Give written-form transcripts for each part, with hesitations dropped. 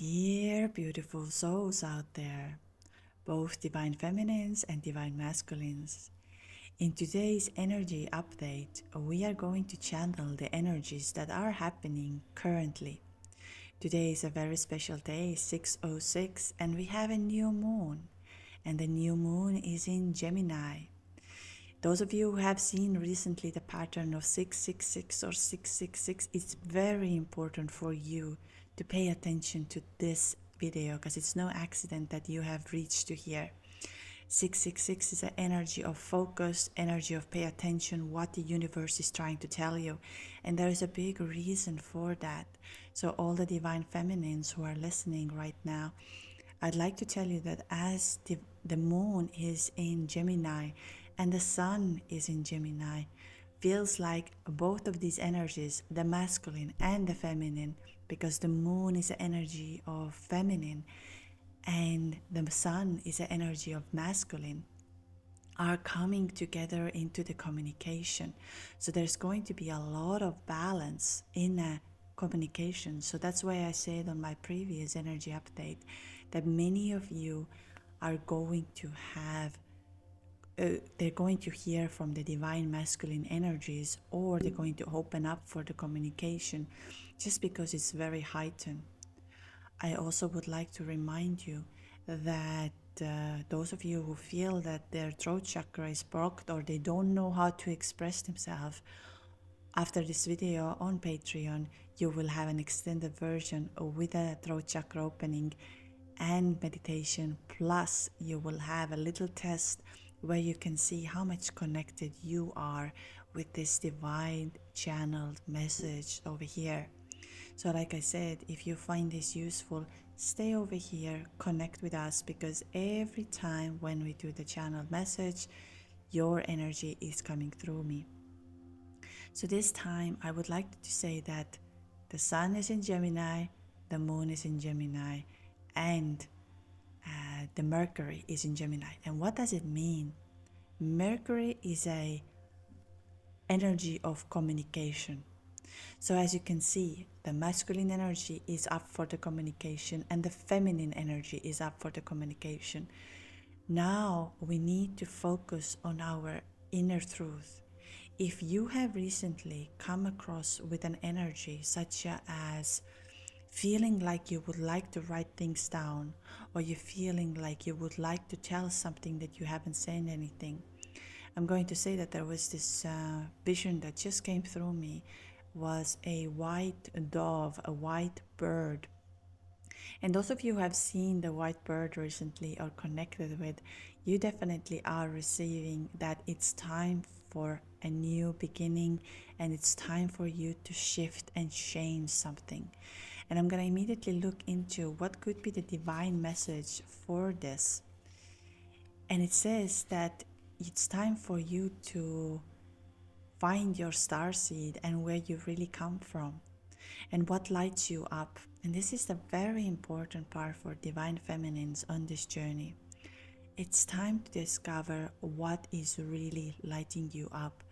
Dear beautiful souls out there, both divine feminines and divine masculines. In today's energy update, we are going to channel the energies that are happening currently. Today is a very special day, 6:06, and we have a new moon. And the new moon is in Gemini. Those of you who have seen recently the pattern of 666 or 666, it's very important for you to pay attention to this video because it's no accident that you have reached to here. 666 is an energy of focus, energy of pay attention, what the universe is trying to tell you. And there is a big reason for that. So all the divine feminines who are listening right now, I'd like to tell you that as the moon is in Gemini and the sun is in Gemini, feels like both of these energies, the masculine and the feminine, because the moon is the energy of feminine and the sun is the energy of masculine, are coming together into the communication. So there's going to be a lot of balance in a communication. So that's why I said on my previous energy update that many of you are going to have they're going to hear from the divine masculine energies, or they're going to open up for the communication just because it's very heightened. I also would like to remind you that those of you who feel that their throat chakra is blocked or they don't know how to express themselves, after this video on Patreon, you will have an extended version with a throat chakra opening and meditation, plus you will have a little test where you can see how much connected you are with this divine channeled message over here. So like I said, if you find this useful, stay over here, connect with us, because every time when we do the channeled message, your energy is coming through me. So this time I would like to say that the sun is in Gemini, the moon is in Gemini, and the Mercury is in Gemini. And what does it mean? Mercury is a energy of communication. So as you can see, the masculine energy is up for the communication and the feminine energy is up for the communication. Now we need to focus on our inner truth. If you have recently come across with an energy such as feeling like you would like to write things down, or you're feeling like you would like to tell something that you haven't said anything, I'm going to say that there was this vision that just came through me, was a white dove, a white bird. And those of you who have seen the white bird recently or connected with, you definitely are receiving that it's time for a new beginning and it's time for you to shift and change something. And I'm going to immediately look into what could be the divine message for this. And it says that it's time for you to find your star seed and where you really come from and what lights you up. And this is the very important part for divine feminines on this journey. It's time to discover what is really lighting you up,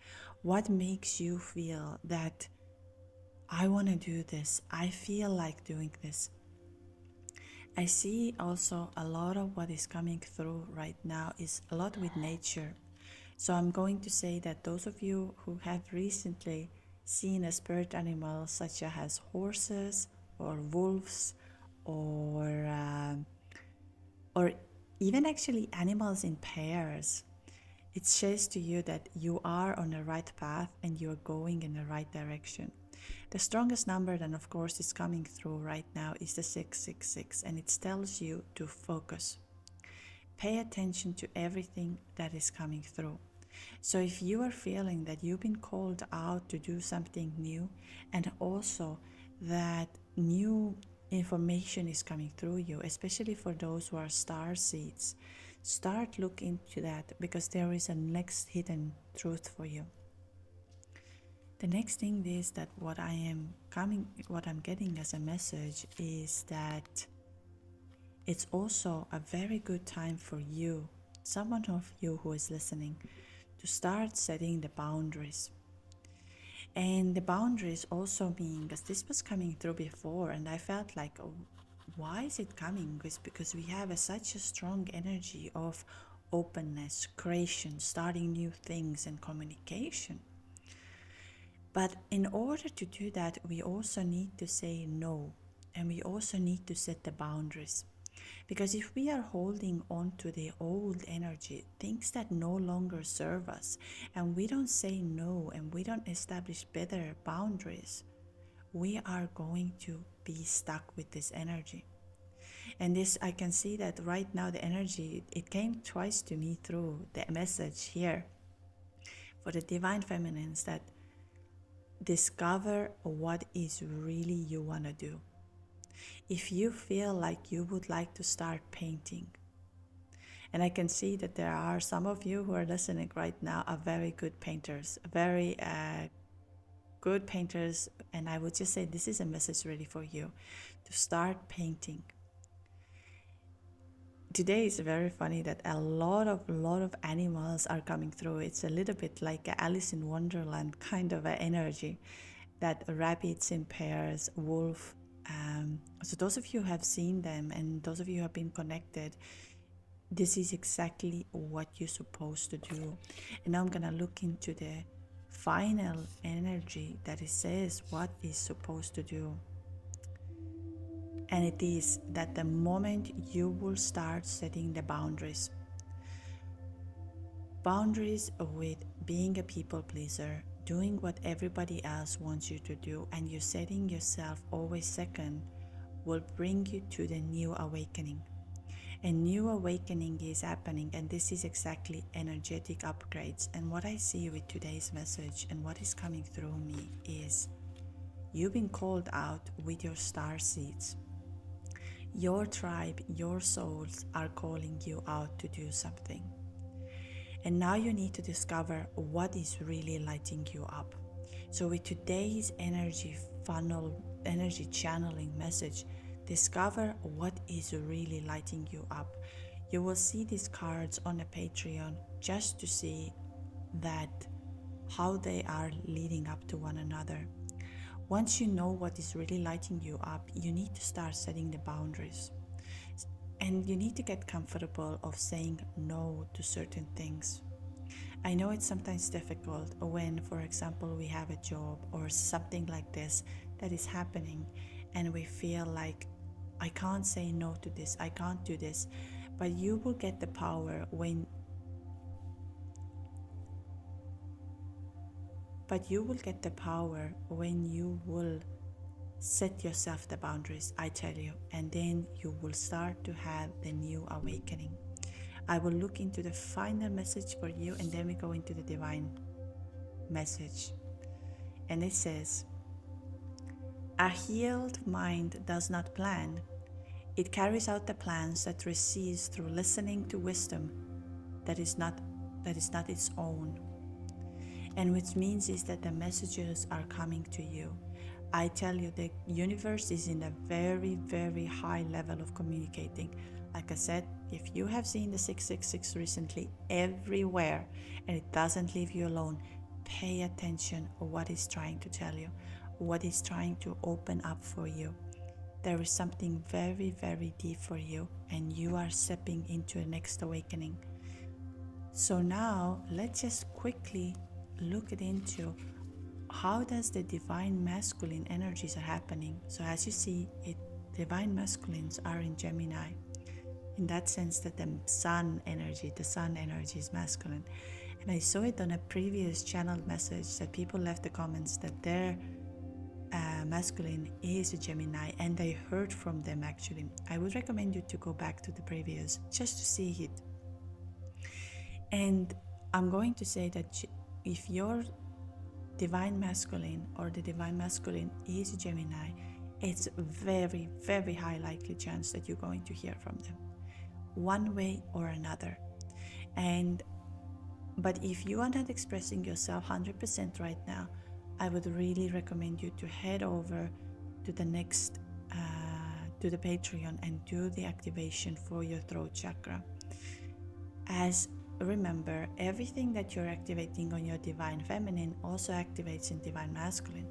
what makes you feel that I want to do this, I feel like doing this. I see also a lot of what is coming through right now is a lot with nature. So I'm going to say that those of you who have recently seen a spirit animal such as horses or wolves or even actually animals in pairs, it says to you that you are on the right path and you're going in the right direction. The strongest number then of course is coming through right now is the 666, and it tells you to focus. Pay attention to everything that is coming through. So if you are feeling that you've been called out to do something new, and also that new information is coming through you, especially for those who are star seeds, start looking into that, because there is a next hidden truth for you. The next thing is that what I'm getting as a message is that it's also a very good time for you, someone of you who is listening, to start setting the boundaries. And the boundaries also mean, because this was coming through before and I felt like, oh, why is it coming? It's because we have such a strong energy of openness, creation, starting new things, and communication. But in order to do that, we also need to say no, and we also need to set the boundaries. Because if we are holding on to the old energy, things that no longer serve us, and we don't say no and we don't establish better boundaries, we are going to be stuck with this energy. And this, I can see that right now the energy, it came twice to me through the message here for the divine feminines, that discover what is really you want to do. If you feel like you would like to start painting, and I can see that there are some of you who are listening right now are very good painters, very good painters, and I would just say this is a message really for you to start painting. Today is very funny that a lot of animals are coming through. It's a little bit like a Alice in Wonderland kind of an energy, that rabbits in pairs, wolf. So those of you who have seen them and those of you who have been connected, this is exactly what you're supposed to do. And now I'm gonna look into the final energy that it says what is supposed to do. And it is that the moment you will start setting the boundaries with being a people pleaser, doing what everybody else wants you to do, and you're setting yourself always second, will bring you to the new awakening. A new awakening is happening, and this is exactly energetic upgrades. And what I see with today's message and what is coming through me is you've been called out with your star seeds. Your tribe, your souls are calling you out to do something. And now you need to discover what is really lighting you up. So with today's energy funnel, energy channeling message, discover what is really lighting you up. You will see these cards on a Patreon just to see that how they are leading up to one another. Once you know what is really lighting you up, you need to start setting the boundaries. And you need to get comfortable of saying no to certain things. I know it's sometimes difficult when, for example, we have a job or something like this that is happening and we feel like, I can't say no to this, I can't do this. But you will get the power when you will set yourself the boundaries, I tell you, and then you will start to have the new awakening. I will look into the final message for you, and then we go into the divine message. And it says, a healed mind does not plan. It carries out the plans that receives through listening to wisdom that is not its own. And which means is that the messages are coming to you. I tell you, the universe is in a very, very high level of communicating. Like I said, if you have seen the 666 recently everywhere and it doesn't leave you alone, pay attention to what it's trying to tell you, what it's trying to open up for you. There is something very, very deep for you, and you are stepping into a next awakening. So now let's just quickly look into how does the divine masculine energies are happening. So as you see, divine masculines are in Gemini, in that sense that the sun energy is masculine. And I saw it on a previous channeled message that people left the comments that their masculine is a Gemini, and I heard from them actually. I would recommend you to go back to the previous just to see it. And I'm going to say that if your divine masculine or the divine masculine is a Gemini, it's a very, very high likely chance that you're going to hear from them one way or another. But if you are not expressing yourself 100% right now, I would really recommend you to head over to the next to the Patreon and do the activation for your throat chakra. As remember, everything that you're activating on your divine feminine also activates in divine masculine.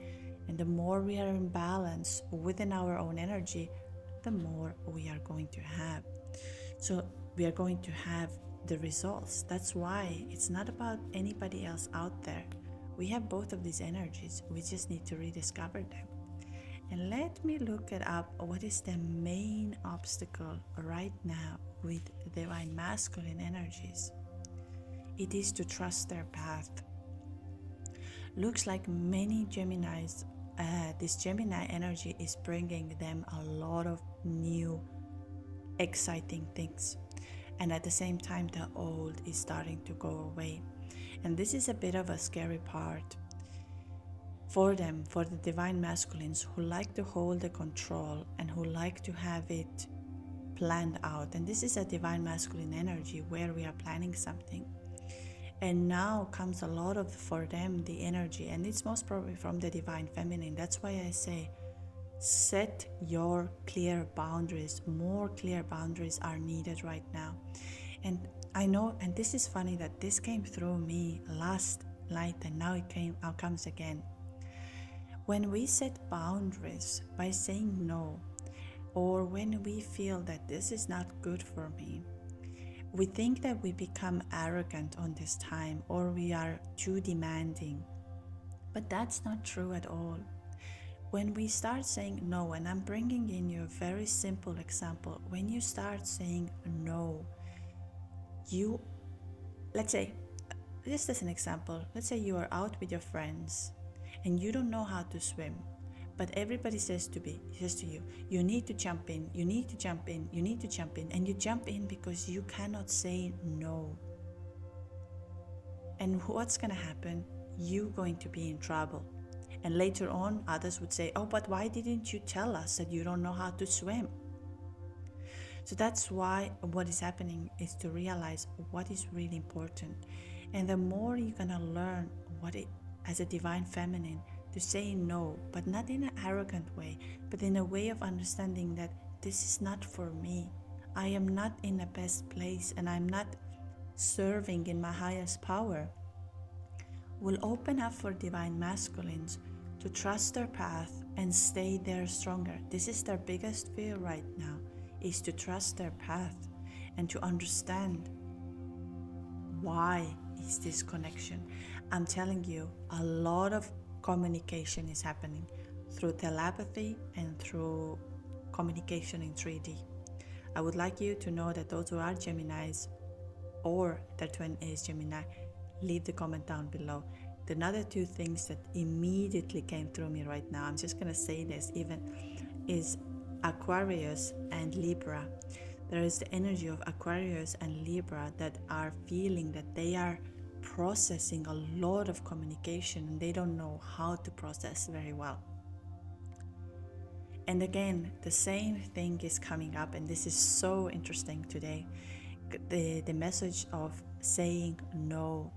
And the more we are in balance within our own energy, the more we are going to have. So we are going to have the results. That's why it's not about anybody else out there. We have both of these energies. We just need to rediscover them. And let me look it up. What is the main obstacle right now with divine masculine energies? It is to trust their path. Looks like many Geminis, this Gemini energy is bringing them a lot of new, exciting things. And at the same time, the old is starting to go away. And this is a bit of a scary part for them, for the divine masculines who like to hold the control and who like to have it planned out. And this is a divine masculine energy where we are planning something. And now comes a lot of, for them, the energy, and it's most probably from the divine feminine. That's why I say, set your clear boundaries. More clear boundaries are needed right now. And I know, and this is funny that this came through me last night and now it comes again. When we set boundaries by saying no, or when we feel that this is not good for me, we think that we become arrogant on this time, or we are too demanding. But that's not true at all. When we start saying no, and I'm bringing in you a very simple example, when you start saying no, let's say, just as an example, let's say you are out with your friends and you don't know how to swim, but everybody says to you, you need to jump in, you need to jump in, you need to jump in, and you jump in because you cannot say no. And what's going to happen? You're going to be in trouble. And later on, others would say, oh, but why didn't you tell us that you don't know how to swim? So that's why what is happening is to realize what is really important. And the more you're going to learn as a divine feminine, to say no, but not in an arrogant way, but in a way of understanding that this is not for me. I am not in the best place and I'm not serving in my highest power, will open up for divine masculines to trust their path and stay there stronger. This is their biggest fear right now, is to trust their path and to understand why is this connection. I'm telling you, a lot of communication is happening through telepathy and through communication in 3D. I would like you to know that those who are Geminis or their twin is Gemini, leave the comment down below. The other two things that immediately came through me right now, I'm just going to say this even, is Aquarius and Libra. There is the energy of Aquarius and Libra that are feeling that they are processing a lot of communication and they don't know how to process very well. And again, the same thing is coming up, and this is so interesting today. The message of saying no.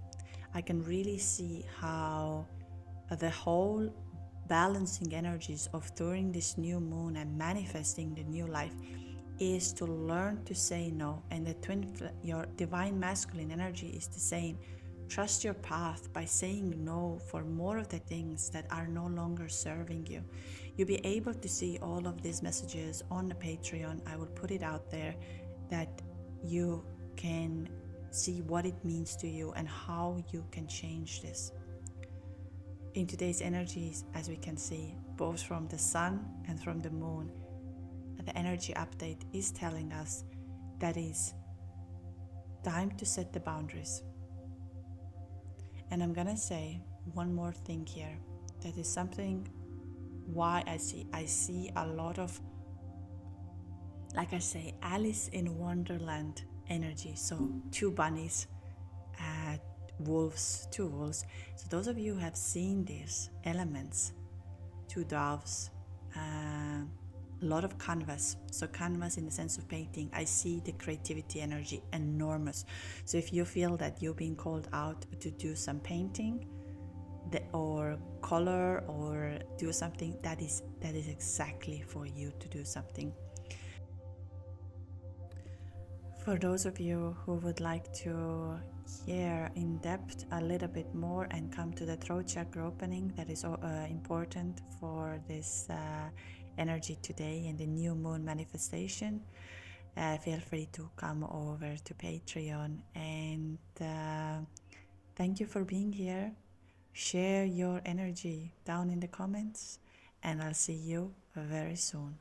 I can really see how the whole balancing energies of during this new moon and manifesting the new life is to learn to say no. And your divine masculine energy is the same. Trust your path by saying no for more of the things that are no longer serving you. You'll be able to see all of these messages on the Patreon. I will put it out there that you can see what it means to you and how you can change this. In today's energies, as we can see, both from the sun and from the moon, the energy update is telling us that it's time to set the boundaries. And I'm gonna say one more thing here. That is something why I see a lot of, like I say, Alice in Wonderland energy. So two bunnies, two wolves. So those of you who have seen these elements, two doves, a lot of canvas. So canvas in the sense of painting, I see the creativity energy enormous. So if you feel that you're being called out to do some painting or color or do something, that is exactly for you to do something. For those of you who would like to hear in depth a little bit more and come to the throat chakra opening, that is important for this energy today in the new moon manifestation, feel free to come over to Patreon. And thank you for being here. Share your energy down in the comments, and I'll see you very soon.